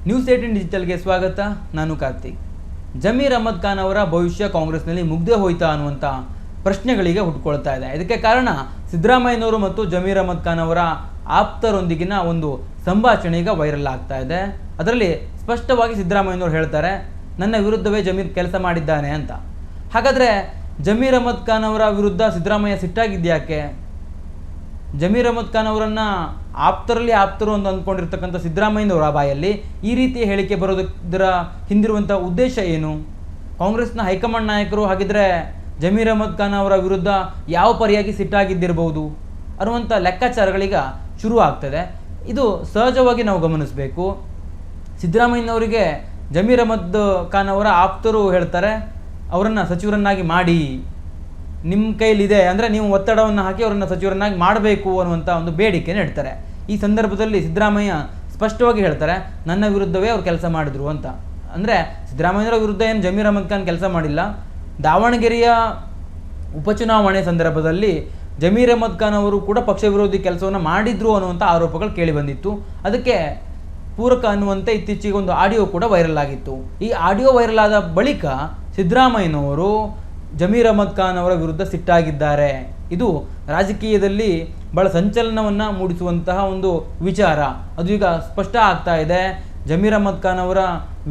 News18 ಡಿಜಿಟಲ್ಗೆ ಸ್ವಾಗತ. ನಾನು ಕಾರ್ತಿಕ್. ಜಮೀರ್ ಅಹ್ಮದ್ ಖಾನ್ ಅವರ ಭವಿಷ್ಯ ಕಾಂಗ್ರೆಸ್ನಲ್ಲಿ ಮುಗ್ದೇ ಹೋಯ್ತಾ ಅನ್ನುವಂಥ ಪ್ರಶ್ನೆಗಳಿಗೆ ಹುಟ್ಟುಕೊಳ್ತಾ ಇದೆ. ಇದಕ್ಕೆ ಕಾರಣ ಸಿದ್ದರಾಮಯ್ಯನವರು ಮತ್ತು ಜಮೀರ್ ಅಹ್ಮದ್ ಖಾನ್ ಅವರ ಆಪ್ತರೊಂದಿಗಿನ ಒಂದು ಸಂಭಾಷಣೆ ಈಗ ವೈರಲ್ ಆಗ್ತಾ ಇದೆ. ಅದರಲ್ಲಿ ಸ್ಪಷ್ಟವಾಗಿ ಸಿದ್ದರಾಮಯ್ಯನವರು ಹೇಳ್ತಾರೆ, ನನ್ನ ವಿರುದ್ಧವೇ ಜಮೀರ್ ಕೆಲಸ ಮಾಡಿದ್ದಾನೆ ಅಂತ. ಹಾಗಾದರೆ ಜಮೀರ್ ಅಹ್ಮದ್ ಖಾನ್ ಅವರ ವಿರುದ್ಧ ಸಿದ್ದರಾಮಯ್ಯ ಸಿಟ್ಟಾಗಿದ್ಯಾಕೆ? ಜಮೀರ್ ಅಹ್ಮದ್ ಖಾನ್ ಅವರನ್ನು ಆಪ್ತರಲ್ಲಿ ಆಪ್ತರು ಅಂತ ಅಂದ್ಕೊಂಡಿರ್ತಕ್ಕಂಥ ಸಿದ್ದರಾಮಯ್ಯನವರ ಬಾಯಲ್ಲಿ ಈ ರೀತಿಯ ಹೇಳಿಕೆ ಬರೋದರ ಹಿಂದಿರುವಂಥ ಉದ್ದೇಶ ಏನು? ಕಾಂಗ್ರೆಸ್ನ ಹೈಕಮಾಂಡ್ ನಾಯಕರು ಹಾಗಿದ್ರೆ ಜಮೀರ್ ಅಹ್ಮದ್ ಖಾನ್ ಅವರ ವಿರುದ್ಧ ಯಾವ ಪರಿಯಾಗಿ ಸಿಟ್ಟಾಗಿದ್ದಿರಬಹುದು ಅನ್ನುವಂಥ ಲೆಕ್ಕಾಚಾರಗಳೀಗ ಶುರು ಆಗ್ತದೆ. ಇದು ಸಹಜವಾಗಿ ನಾವು ಗಮನಿಸಬೇಕು. ಸಿದ್ದರಾಮಯ್ಯನವರಿಗೆ ಜಮೀರ್ ಅಹ್ಮದ್ ಖಾನ್ ಅವರ ಆಪ್ತರು ಹೇಳ್ತಾರೆ, ಅವರನ್ನು ಸಚಿವರನ್ನಾಗಿ ಮಾಡಿ, ನಿಮ್ಮ ಕೈಲಿದೆ ಅಂದರೆ ನೀವು ಒತ್ತಡವನ್ನು ಹಾಕಿ ಅವರನ್ನು ಸಚಿವರನ್ನಾಗಿ ಮಾಡಬೇಕು ಅನ್ನುವಂಥ ಒಂದು ಬೇಡಿಕೆನ ಇಡ್ತಾರೆ. ಈ ಸಂದರ್ಭದಲ್ಲಿ ಸಿದ್ದರಾಮಯ್ಯ ಸ್ಪಷ್ಟವಾಗಿ ಹೇಳ್ತಾರೆ, ನನ್ನ ವಿರುದ್ಧವೇ ಅವ್ರು ಕೆಲಸ ಮಾಡಿದ್ರು ಅಂತ. ಅಂದರೆ ಸಿದ್ದರಾಮಯ್ಯರ ವಿರುದ್ಧ ಏನು ಜಮೀರ್ ಅಹ್ಮದ್ ಖಾನ್ ಕೆಲಸ ಮಾಡಿಲ್ಲ. ದಾವಣಗೆರೆಯ ಉಪಚುನಾವಣೆ ಸಂದರ್ಭದಲ್ಲಿ ಜಮೀರ್ ಅಹ್ಮದ್ ಖಾನ್ ಅವರು ಕೂಡ ಪಕ್ಷ ವಿರೋಧಿ ಕೆಲಸವನ್ನು ಮಾಡಿದ್ರು ಅನ್ನುವಂಥ ಆರೋಪಗಳು ಕೇಳಿ ಬಂದಿತ್ತು. ಅದಕ್ಕೆ ಪೂರಕ ಅನ್ನುವಂತೆ ಇತ್ತೀಚೆಗೆ ಒಂದು ಆಡಿಯೋ ಕೂಡ ವೈರಲ್ ಆಗಿತ್ತು. ಈ ಆಡಿಯೋ ವೈರಲ್ ಆದ ಬಳಿಕ ಸಿದ್ದರಾಮಯ್ಯನವರು ಜಮೀರ್ ಅಹ್ಮದ್ ಖಾನ್ ಅವರ ವಿರುದ್ಧ ಸಿಟ್ಟಾಗಿದ್ದಾರೆ. ಇದು ರಾಜಕೀಯದಲ್ಲಿ ಬಹಳ ಸಂಚಲನವನ್ನು ಮೂಡಿಸುವಂತಹ ಒಂದು ವಿಚಾರ. ಅದು ಈಗ ಸ್ಪಷ್ಟ ಆಗ್ತಾ ಇದೆ. ಜಮೀರ್ ಅಹ್ಮದ್ ಖಾನ್ ಅವರ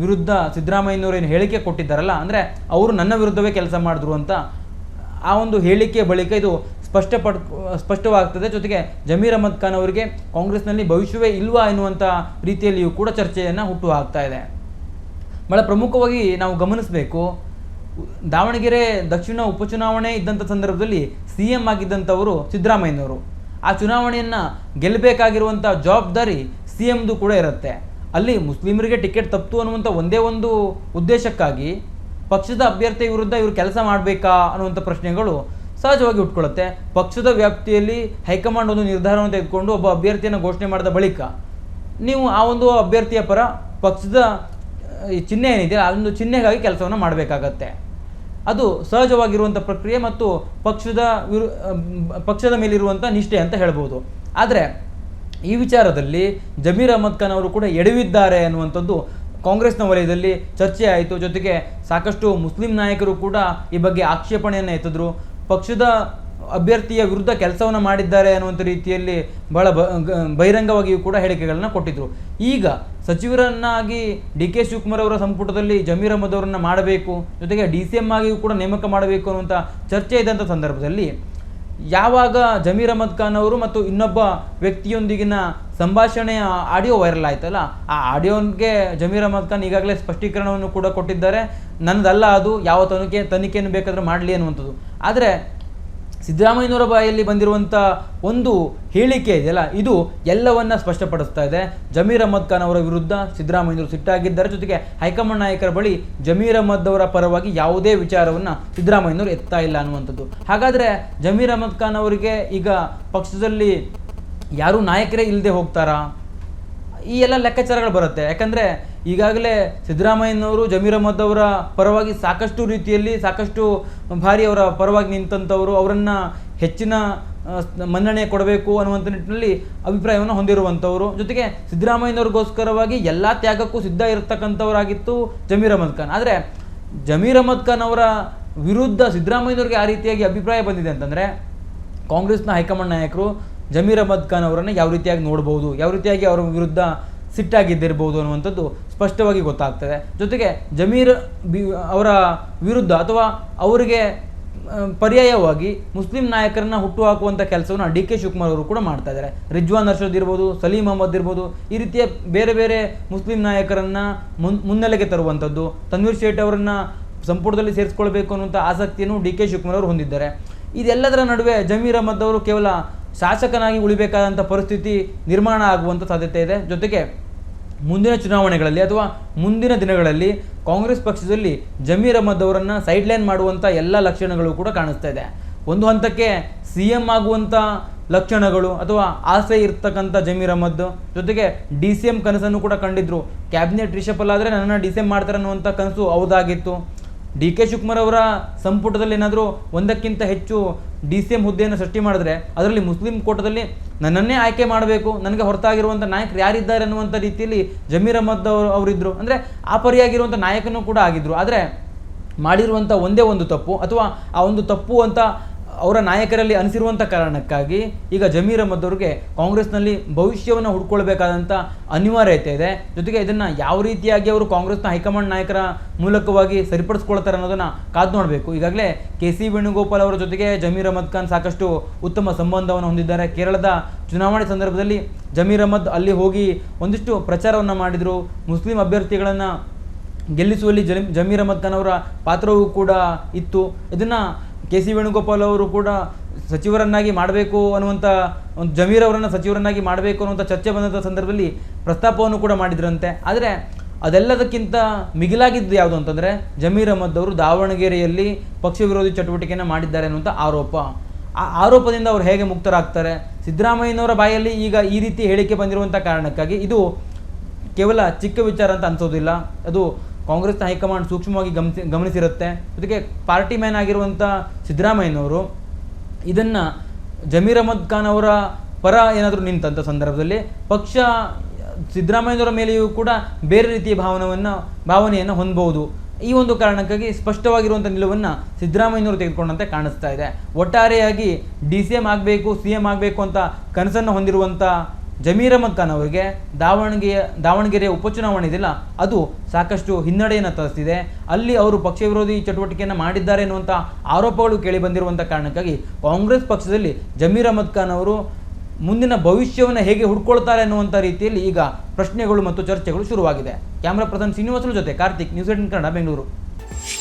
ವಿರುದ್ಧ ಸಿದ್ದರಾಮಯ್ಯನವರು ಏನು ಹೇಳಿಕೆ ಕೊಟ್ಟಿದ್ದಾರಲ್ಲ, ಅಂದರೆ ಅವರು ನನ್ನ ವಿರುದ್ಧವೇ ಕೆಲಸ ಮಾಡಿದ್ರು ಅಂತ, ಆ ಒಂದು ಹೇಳಿಕೆ ಬಳಿಕ ಇದು ಸ್ಪಷ್ಟವಾಗ್ತದೆ. ಜೊತೆಗೆ ಜಮೀರ್ ಅಹ್ಮದ್ ಖಾನ್ ಅವರಿಗೆ ಕಾಂಗ್ರೆಸ್ನಲ್ಲಿ ಭವಿಷ್ಯವೇ ಇಲ್ವಾ ಎನ್ನುವಂಥ ರೀತಿಯಲ್ಲಿಯೂ ಕೂಡ ಚರ್ಚೆಯನ್ನು ಹುಟ್ಟು ಹಾಕ್ತಾ ಇದೆ. ಬಹಳ ಪ್ರಮುಖವಾಗಿ ನಾವು ಗಮನಿಸಬೇಕು, ದಾವಣಗೆರೆ ದಕ್ಷಿಣ ಉಪಚುನಾವಣೆ ಇದ್ದಂಥ ಸಂದರ್ಭದಲ್ಲಿ CM ಆಗಿದ್ದಂಥವರು ಸಿದ್ದರಾಮಯ್ಯನವರು. ಆ ಚುನಾವಣೆಯನ್ನು ಗೆಲ್ಲಬೇಕಾಗಿರುವಂಥ ಜವಾಬ್ದಾರಿ CMದು ಕೂಡ ಇರುತ್ತೆ. ಅಲ್ಲಿ ಮುಸ್ಲಿಮರಿಗೆ ಟಿಕೆಟ್ ತಪ್ಪಿತು ಅನ್ನುವಂಥ ಒಂದೇ ಒಂದು ಉದ್ದೇಶಕ್ಕಾಗಿ ಪಕ್ಷದ ಅಭ್ಯರ್ಥಿ ವಿರುದ್ಧ ಇವರು ಕೆಲಸ ಮಾಡಬೇಕಾ ಅನ್ನುವಂಥ ಪ್ರಶ್ನೆಗಳು ಸಹಜವಾಗಿ ಹುಟ್ಕೊಳ್ಳುತ್ತೆ. ಪಕ್ಷದ ವ್ಯಾಪ್ತಿಯಲ್ಲಿ ಹೈಕಮಾಂಡ್ ಒಂದು ನಿರ್ಧಾರವನ್ನು ತೆಗೆದುಕೊಂಡು ಒಬ್ಬ ಅಭ್ಯರ್ಥಿಯನ್ನು ಘೋಷಣೆ ಮಾಡಿದ ಬಳಿಕ ನೀವು ಆ ಒಂದು ಅಭ್ಯರ್ಥಿಯ ಪರ ಪಕ್ಷದ ಚಿಹ್ನೆ ಏನಿದೆ ಆ ಒಂದು ಚಿಹ್ನೆಗಾಗಿ ಕೆಲಸವನ್ನು ಮಾಡಬೇಕಾಗತ್ತೆ. ಅದು ಸಹಜವಾಗಿರುವಂಥ ಪ್ರಕ್ರಿಯೆ ಮತ್ತು ಪಕ್ಷದ ಮೇಲಿರುವಂಥ ನಿಷ್ಠೆ ಅಂತ ಹೇಳ್ಬೋದು. ಆದರೆ ಈ ವಿಚಾರದಲ್ಲಿ ಜಮೀರ್ ಅಹ್ಮದ್ ಖಾನ್ ಅವರು ಕೂಡ ಎಡವಿದ್ದಾರೆ ಅನ್ನುವಂಥದ್ದು ಕಾಂಗ್ರೆಸ್ನ ವಲಯದಲ್ಲಿ ಚರ್ಚೆ ಆಯಿತು. ಜೊತೆಗೆ ಸಾಕಷ್ಟು ಮುಸ್ಲಿಂ ನಾಯಕರು ಕೂಡ ಈ ಬಗ್ಗೆ ಆಕ್ಷೇಪಣೆಯನ್ನು ಎತ್ತಿದ್ರು. ಪಕ್ಷದ ಅಭ್ಯರ್ಥಿಯ ವಿರುದ್ಧ ಕೆಲಸವನ್ನು ಮಾಡಿದ್ದಾರೆ ಅನ್ನುವಂಥ ರೀತಿಯಲ್ಲಿ ಬಹಳ ಬಹಿರಂಗವಾಗಿಯೂ ಕೂಡ ಹೇಳಿಕೆಗಳನ್ನು ಕೊಟ್ಟಿದ್ದರು. ಈಗ ಸಚಿವರನ್ನಾಗಿ DK ಶಿವಕುಮಾರ್ ಅವರ ಸಂಪುಟದಲ್ಲಿ ಜಮೀರ್ ಅಹ್ಮದ್ ಅವರನ್ನು ಮಾಡಬೇಕು, ಜೊತೆಗೆ DCM ಆಗಿಯೂ ಕೂಡ ನೇಮಕ ಮಾಡಬೇಕು ಅನ್ನುವಂಥ ಚರ್ಚೆ ಇದ್ದಂಥ ಸಂದರ್ಭದಲ್ಲಿ ಯಾವಾಗ ಜಮೀರ್ ಅಹ್ಮದ್ ಖಾನ್ ಅವರು ಮತ್ತು ಇನ್ನೊಬ್ಬ ವ್ಯಕ್ತಿಯೊಂದಿಗಿನ ಸಂಭಾಷಣೆಯ ಆಡಿಯೋ ವೈರಲ್ ಆಯ್ತಲ್ಲ, ಆ ಆಡಿಯೋಗೆ ಜಮೀರ್ ಅಹ್ಮದ್ ಖಾನ್ ಈಗಾಗಲೇ ಸ್ಪಷ್ಟೀಕರಣವನ್ನು ಕೂಡ ಕೊಟ್ಟಿದ್ದಾರೆ. ನನ್ನದಲ್ಲ ಅದು, ಯಾವ ತನಿಖೆಯನ್ನು ಬೇಕಾದರೂ ಮಾಡಲಿ ಅನ್ನುವಂಥದ್ದು. ಆದರೆ ಸಿದ್ದರಾಮಯ್ಯನವರ ಬಾಯಲ್ಲಿ ಬಂದಿರುವಂಥ ಒಂದು ಹೇಳಿಕೆ ಇದೆಯಲ್ಲ, ಇದು ಎಲ್ಲವನ್ನ ಸ್ಪಷ್ಟಪಡಿಸ್ತಾ ಇದೆ. ಜಮೀರ್ ಅಹ್ಮದ್ ಖಾನ್ ಅವರ ವಿರುದ್ಧ ಸಿದ್ದರಾಮಯ್ಯನವರು ಸಿಟ್ಟಾಗಿದ್ದಾರೆ. ಜೊತೆಗೆ ಹೈಕಮಾಂಡ್ ನಾಯಕರ ಬಳಿ ಜಮೀರ್ ಅಹ್ಮದ್ ಅವರ ಪರವಾಗಿ ಯಾವುದೇ ವಿಚಾರವನ್ನು ಸಿದ್ದರಾಮಯ್ಯನವರು ಎತ್ತಾ ಇಲ್ಲ ಅನ್ನುವಂಥದ್ದು. ಹಾಗಾದರೆ ಜಮೀರ್ ಅಹ್ಮದ್ ಖಾನ್ ಅವರಿಗೆ ಈಗ ಪಕ್ಷದಲ್ಲಿ ಯಾರೂ ನಾಯಕರೇ ಇಲ್ಲದೆ ಹೋಗ್ತಾರಾ? ಈ ಎಲ್ಲ ಲೆಕ್ಕಾಚಾರಗಳು ಬರುತ್ತೆ. ಯಾಕಂದರೆ ಈಗಾಗಲೇ ಸಿದ್ದರಾಮಯ್ಯನವರು ಜಮೀರ್ ಅಹ್ಮದ್ ಅವರ ಪರವಾಗಿ ಸಾಕಷ್ಟು ರೀತಿಯಲ್ಲಿ ಸಾಕಷ್ಟು ಬಾರಿ ಅವರ ಪರವಾಗಿ ನಿಂತಂಥವರು, ಅವರನ್ನು ಹೆಚ್ಚಿನ ಮನ್ನಣೆ ಕೊಡಬೇಕು ಅನ್ನುವಂಥ ನಿಟ್ಟಿನಲ್ಲಿ ಅಭಿಪ್ರಾಯವನ್ನು ಹೊಂದಿರುವಂಥವರು. ಜೊತೆಗೆ ಸಿದ್ದರಾಮಯ್ಯನವ್ರಿಗೋಸ್ಕರವಾಗಿ ಎಲ್ಲ ತ್ಯಾಗಕ್ಕೂ ಸಿದ್ಧ ಇರತಕ್ಕಂಥವರಾಗಿತ್ತು ಜಮೀರ್ ಅಹ್ಮದ್ ಖಾನ್. ಆದರೆ ಜಮೀರ್ ಅಹ್ಮದ್ ಖಾನ್ ಅವರ ವಿರುದ್ಧ ಸಿದ್ದರಾಮಯ್ಯನವ್ರಿಗೆ ಆ ರೀತಿಯಾಗಿ ಅಭಿಪ್ರಾಯ ಬಂದಿದೆ ಅಂತಂದರೆ ಕಾಂಗ್ರೆಸ್ನ ಹೈಕಮಾಂಡ್ ನಾಯಕರು ಜಮೀರ್ ಅಹ್ಮದ್ ಖಾನ್ ಅವರನ್ನು ಯಾವ ರೀತಿಯಾಗಿ ನೋಡ್ಬೋದು, ಯಾವ ರೀತಿಯಾಗಿ ಅವರ ವಿರುದ್ಧ ಸಿಟ್ಟಾಗಿದ್ದಿರ್ಬೋದು ಅನ್ನುವಂಥದ್ದು ಸ್ಪಷ್ಟವಾಗಿ ಗೊತ್ತಾಗ್ತದೆ. ಜೊತೆಗೆ ಜಮೀರ್ ಅವರ ವಿರುದ್ಧ ಅಥವಾ ಅವರಿಗೆ ಪರ್ಯಾಯವಾಗಿ ಮುಸ್ಲಿಂ ನಾಯಕರನ್ನ ಹುಟ್ಟುಹಾಕುವಂಥ ಕೆಲಸವನ್ನು DK ಶಿವಕುಮಾರ್ ಅವರು ಕೂಡ ಮಾಡ್ತಾ ಇದ್ದಾರೆ. ರಿಜ್ವಾನ್ ಅರ್ಷದ್ ಇರ್ಬೋದು, ಸಲೀಂ ಅಹಮದ್ ಇರ್ಬೋದು, ಈ ರೀತಿಯ ಬೇರೆ ಬೇರೆ ಮುಸ್ಲಿಂ ನಾಯಕರನ್ನು ಮುನ್ನೆಲೆಗೆ ತರುವಂಥದ್ದು, ತನ್ವೀರ್ ಸೇಠ್ ಅವರನ್ನು ಸಂಪುಟದಲ್ಲಿ ಸೇರಿಸ್ಕೊಳ್ಬೇಕು ಅನ್ನುವಂಥ ಆಸಕ್ತಿಯನ್ನು DK ಶಿವಕುಮಾರ್ ಅವರು ಹೊಂದಿದ್ದಾರೆ. ಇದೆಲ್ಲದರ ನಡುವೆ ಜಮೀರ್ ಅಹ್ಮದ್ ಅವರು ಕೇವಲ ಶಾಸಕನಾಗಿ ಉಳಿಬೇಕಾದಂಥ ಪರಿಸ್ಥಿತಿ ನಿರ್ಮಾಣ ಆಗುವಂಥ ಸಾಧ್ಯತೆ ಇದೆ. ಜೊತೆಗೆ ಮುಂದಿನ ಚುನಾವಣೆಗಳಲ್ಲಿ ಅಥವಾ ಮುಂದಿನ ದಿನಗಳಲ್ಲಿ ಕಾಂಗ್ರೆಸ್ ಪಕ್ಷದಲ್ಲಿ ಜಮೀರ್ ಅಹ್ಮದ್ ಅವರನ್ನು ಸೈಡ್ಲೈನ್ ಮಾಡುವಂಥ ಎಲ್ಲ ಲಕ್ಷಣಗಳು ಕೂಡ ಕಾಣಿಸ್ತಾ ಇದೆ. ಒಂದು ಹಂತಕ್ಕೆ CM ಆಗುವಂಥ ಲಕ್ಷಣಗಳು ಅಥವಾ ಆಸೆ ಇರ್ತಕ್ಕಂಥ ಜಮೀರ್ ಅಹ್ಮದ್, ಜೊತೆಗೆ DCM ಕನಸನ್ನು ಕೂಡ ಕಂಡಿದ್ರು. ಕ್ಯಾಬಿನೆಟ್ ರಿಷಫಲ್ ಆದರೆ ನನ್ನನ್ನು DCM ಮಾಡ್ತಾರೆ ಅನ್ನುವಂಥ ಕನಸು ಹೌದಾಗಿತ್ತು. ಡಿ ಕೆ ಶಿವಕುಮಾರ್ ಅವರ ಸಂಪುಟದಲ್ಲಿ ಏನಾದರೂ ಒಂದಕ್ಕಿಂತ ಹೆಚ್ಚು DCM ಹುದ್ದೆಯನ್ನು ಸೃಷ್ಟಿ ಮಾಡಿದ್ರೆ ಅದರಲ್ಲಿ ಮುಸ್ಲಿಂ ಕೋಟದಲ್ಲಿ ನನ್ನನ್ನೇ ಆಯ್ಕೆ ಮಾಡಬೇಕು, ನನಗೆ ಹೊರತಾಗಿರುವಂಥ ನಾಯಕರು ಯಾರಿದ್ದಾರೆ ಅನ್ನುವಂಥ ರೀತಿಯಲ್ಲಿ ಜಮೀರ್ ಅಹ್ಮದ್ ಅವರಿದ್ದರು. ಅಂದರೆ ಆ ಪರಿಯಾಗಿರುವಂಥ ನಾಯಕನೂ ಕೂಡ ಆಗಿದ್ದರು. ಆದರೆ ಮಾಡಿರುವಂಥ ಒಂದೇ ಒಂದು ತಪ್ಪು, ಅಥವಾ ಆ ಒಂದು ತಪ್ಪು ಅಂತ ಅವರ ನಾಯಕರಲ್ಲಿ ಅನಿಸಿರುವಂಥ ಕಾರಣಕ್ಕಾಗಿ ಈಗ ಜಮೀರ್ ಅಹ್ಮದ್ ಅವರಿಗೆ ಕಾಂಗ್ರೆಸ್ನಲ್ಲಿ ಭವಿಷ್ಯವನ್ನು ಹುಡ್ಕೊಳ್ಬೇಕಾದಂಥ ಅನಿವಾರ್ಯತೆ ಇದೆ. ಜೊತೆಗೆ ಇದನ್ನು ಯಾವ ರೀತಿಯಾಗಿ ಅವರು ಕಾಂಗ್ರೆಸ್ನ ಹೈಕಮಾಂಡ್ ನಾಯಕರ ಮೂಲಕವಾಗಿ ಸರಿಪಡಿಸ್ಕೊಳ್ತಾರೆ ಅನ್ನೋದನ್ನು ಕಾದು ನೋಡಬೇಕು. ಈಗಾಗಲೇ KC ವೇಣುಗೋಪಾಲ್ ಅವರ ಜೊತೆಗೆ ಜಮೀರ್ ಅಹ್ಮದ್ ಖಾನ್ ಸಾಕಷ್ಟು ಉತ್ತಮ ಸಂಬಂಧವನ್ನು ಹೊಂದಿದ್ದಾರೆ. ಕೇರಳದ ಚುನಾವಣೆ ಸಂದರ್ಭದಲ್ಲಿ ಜಮೀರ್ ಅಹ್ಮದ್ ಅಲ್ಲಿ ಹೋಗಿ ಒಂದಿಷ್ಟು ಪ್ರಚಾರವನ್ನು ಮಾಡಿದರು. ಮುಸ್ಲಿಂ ಅಭ್ಯರ್ಥಿಗಳನ್ನು ಗೆಲ್ಲಿಸುವಲ್ಲಿ ಜಮೀರ್ ಅಹ್ಮದ್ ಖಾನ್ ಅವರ ಪಾತ್ರವೂ ಕೂಡ ಇತ್ತು. ಇದನ್ನು KC ವೇಣುಗೋಪಾಲ್ ಅವರು ಕೂಡ ಸಚಿವರನ್ನಾಗಿ ಮಾಡಬೇಕು ಅನ್ನುವಂಥ ಒಂದು ಜಮೀರ್ ಅವರನ್ನು ಸಚಿವರನ್ನಾಗಿ ಮಾಡಬೇಕು ಅನ್ನುವಂಥ ಚರ್ಚೆ ಬಂದಂಥ ಸಂದರ್ಭದಲ್ಲಿ ಪ್ರಸ್ತಾಪವನ್ನು ಕೂಡ ಮಾಡಿದ್ರಂತೆ. ಆದರೆ ಅದೆಲ್ಲದಕ್ಕಿಂತ ಮಿಗಿಲಾಗಿದ್ದು ಯಾವುದು ಅಂತಂದರೆ ಜಮೀರ್ ಅಹ್ಮದ್ ಅವರು ದಾವಣಗೆರೆಯಲ್ಲಿ ಪಕ್ಷ ವಿರೋಧಿ ಚಟುವಟಿಕೆಯನ್ನು ಮಾಡಿದ್ದಾರೆ ಅನ್ನುವಂಥ ಆರೋಪ. ಆ ಆರೋಪದಿಂದ ಅವರು ಹೇಗೆ ಮುಕ್ತರಾಗ್ತಾರೆ? ಸಿದ್ದರಾಮಯ್ಯನವರ ಬಾಯಲ್ಲಿ ಈಗ ಈ ರೀತಿ ಹೇಳಿಕೆ ಬಂದಿರುವಂಥ ಕಾರಣಕ್ಕಾಗಿ ಇದು ಕೇವಲ ಚಿಕ್ಕ ವಿಚಾರ ಅಂತ ಅನಿಸೋದಿಲ್ಲ. ಅದು ಕಾಂಗ್ರೆಸ್ನ ಹೈಕಮಾಂಡ್ ಸೂಕ್ಷ್ಮವಾಗಿ ಗಮನಿಸಿರುತ್ತೆ. ಜೊತೆಗೆ ಪಾರ್ಟಿ ಮ್ಯಾನ್ ಆಗಿರುವಂಥ ಸಿದ್ದರಾಮಯ್ಯನವರು ಇದನ್ನು ಜಮೀರ್ ಅಹ್ಮದ್ ಖಾನ್ ಅವರ ಪರ ಏನಾದರೂ ನಿಂತಹ ಸಂದರ್ಭದಲ್ಲಿ ಪಕ್ಷ ಸಿದ್ದರಾಮಯ್ಯನವರ ಮೇಲೆಯೂ ಕೂಡ ಬೇರೆ ರೀತಿಯ ಭಾವನೆಯನ್ನು ಹೊಂದಬಹುದು. ಈ ಒಂದು ಕಾರಣಕ್ಕಾಗಿ ಸ್ಪಷ್ಟವಾಗಿರುವಂಥ ನಿಲುವನ್ನು ಸಿದ್ದರಾಮಯ್ಯನವರು ತೆಗೆದುಕೊಂಡಂತೆ ಕಾಣಿಸ್ತಾ ಇದೆ. ಒಟ್ಟಾರೆಯಾಗಿ DCM ಆಗಬೇಕು, CM ಆಗಬೇಕು ಅಂತ ಕನಸನ್ನು ಹೊಂದಿರುವಂಥ ಜಮೀರ್ ಅಹ್ಮದ್ ಖಾನ್ ಅವರಿಗೆ ದಾವಣಗೆರೆಯ ಉಪಚುನಾವಣೆ ಇದೆಯಲ್ಲ, ಅದು ಸಾಕಷ್ಟು ಹಿನ್ನಡೆಯನ್ನು ತರಿಸಿದೆ. ಅಲ್ಲಿ ಅವರು ಪಕ್ಷ ವಿರೋಧಿ ಚಟುವಟಿಕೆಯನ್ನು ಮಾಡಿದ್ದಾರೆ ಎನ್ನುವಂಥ ಆರೋಪಗಳು ಕೇಳಿ ಬಂದಿರುವಂಥ ಕಾರಣಕ್ಕಾಗಿ ಕಾಂಗ್ರೆಸ್ ಪಕ್ಷದಲ್ಲಿ ಜಮೀರ್ ಅಹ್ಮದ್ ಖಾನ್ ಅವರು ಮುಂದಿನ ಭವಿಷ್ಯವನ್ನು ಹೇಗೆ ಹುಡ್ಕೊಳ್ತಾರೆ ಅನ್ನುವಂಥ ರೀತಿಯಲ್ಲಿ ಈಗ ಪ್ರಶ್ನೆಗಳು ಮತ್ತು ಚರ್ಚೆಗಳು ಶುರುವಾಗಿದೆ. ಕ್ಯಾಮ್ರಾ ಪರ್ಸನ್ ಶ್ರೀನಿವಾಸನ ಜೊತೆ ಕಾರ್ತಿಕ್, ನ್ಯೂಸ್ 18 ಕನ್ನಡ, ಬೆಂಗಳೂರು.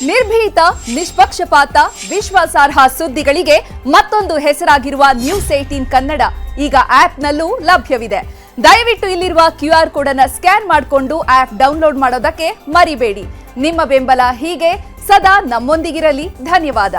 ನಿರ್ಭೀತ, ನಿಷ್ಪಕ್ಷಪಾತ, ವಿಶ್ವಾಸಾರ್ಹ ಸುದ್ದಿಗಳಿಗೆ ಮತ್ತೊಂದು ಹೆಸರಾಗಿರುವ ನ್ಯೂಸ್ 18 ಕನ್ನಡ ಈಗ ಆಪ್ನಲ್ಲೂ ಲಭ್ಯವಿದೆ. ದಯವಿಟ್ಟು ಇಲ್ಲಿರುವ QR ಕೋಡ್ ಅನ್ನು ಸ್ಕ್ಯಾನ್ ಮಾಡಿಕೊಂಡು ಆಪ್ ಡೌನ್ಲೋಡ್ ಮಾಡೋದಕ್ಕೆ ಮರಿಬೇಡಿ. ನಿಮ್ಮ ಬೆಂಬಲ ಹೀಗೆ ಸದಾ ನಮ್ಮೊಂದಿಗಿರಲಿ. ಧನ್ಯವಾದ.